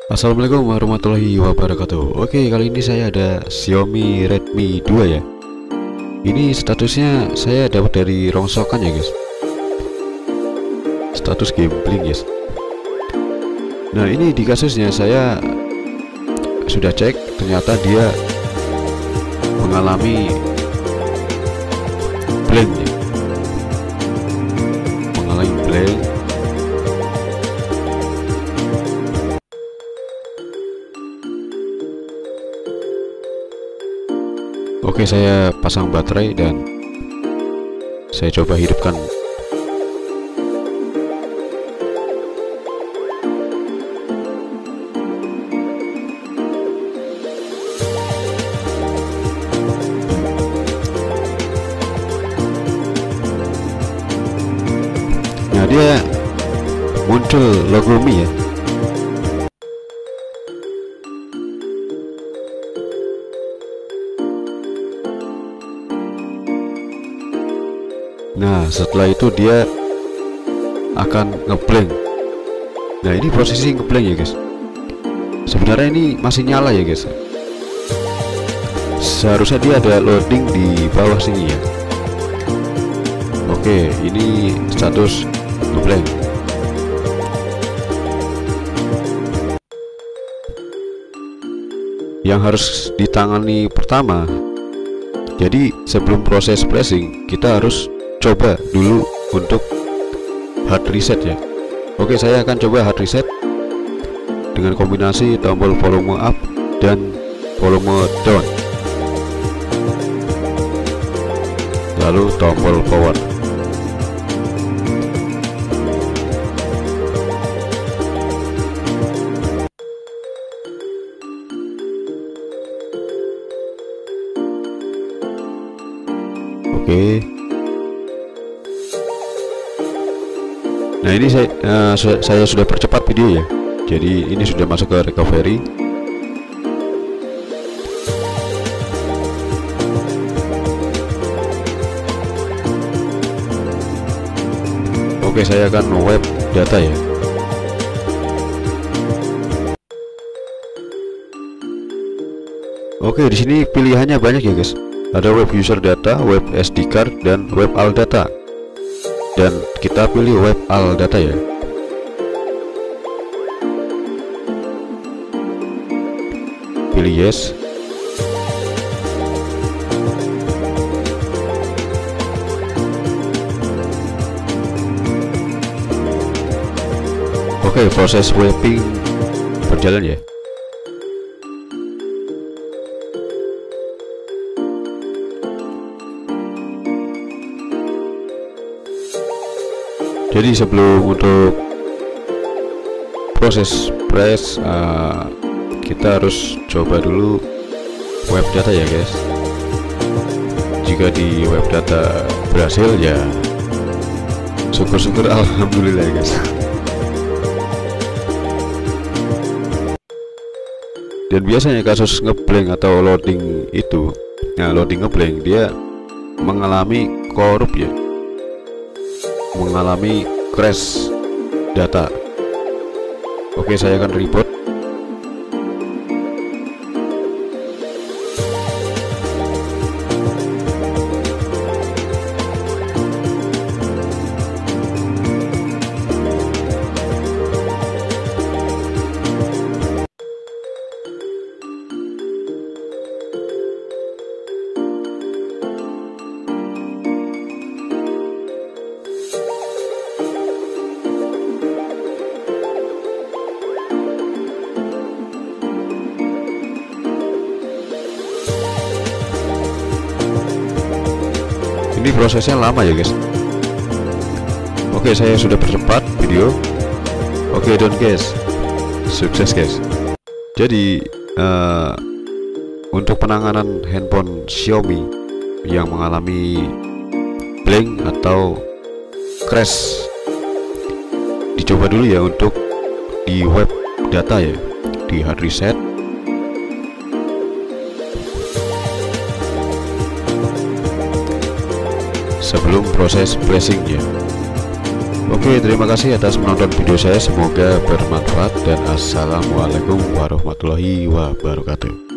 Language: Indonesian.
Assalamualaikum warahmatullahi wabarakatuh. Oke, kali ini saya ada Xiaomi Redmi 2 ya. Ini statusnya saya dapat dari rongsokan ya guys. Status gambling guys. Nah, ini di kasusnya saya sudah cek, ternyata dia mengalami blank ya. Mengalami blank. Oke, saya pasang baterai dan saya coba hidupkan. Nah, dia muncul logo Mi ya. Nah, setelah itu dia akan ngeblank. Nah, ini posisi ngeblank ya guys. Sebenarnya ini masih nyala ya guys. Seharusnya dia ada loading di bawah sini ya. Oke, ini status ngeblank. Yang harus ditangani pertama, jadi sebelum proses flashing kita harus coba dulu untuk hard reset ya. Oke, saya akan coba hard reset dengan kombinasi tombol volume up dan volume down, lalu tombol power. Oke. Nah, ini saya sudah percepat video ya. Jadi ini sudah masuk ke recovery. Oke, saya akan web data ya. Oke, di sini pilihannya banyak ya guys. Ada web user data, web SD card, dan web all data. Dan kita pilih web all data ya. Pilih yes. Oke, proses wrapping berjalan ya. Jadi sebelum untuk proses press kita harus coba dulu web data ya guys. Jika di web data berhasil ya syukur-syukur, alhamdulillah ya guys. Dan biasanya kasus ngeblank atau loading itu, nah loading ngeblank dia mengalami korup ya, mengalami crash data. Oke, saya akan reboot. Ini prosesnya lama ya guys. Oke, saya sudah percepat video. Oke, done guys, sukses guys. Jadi untuk penanganan handphone Xiaomi yang mengalami blank atau crash, dicoba dulu ya untuk di web data ya, di hard reset. Sebelum proses flashing ya. Oke, terima kasih atas menonton video saya, semoga bermanfaat dan assalamualaikum warahmatullahi wabarakatuh.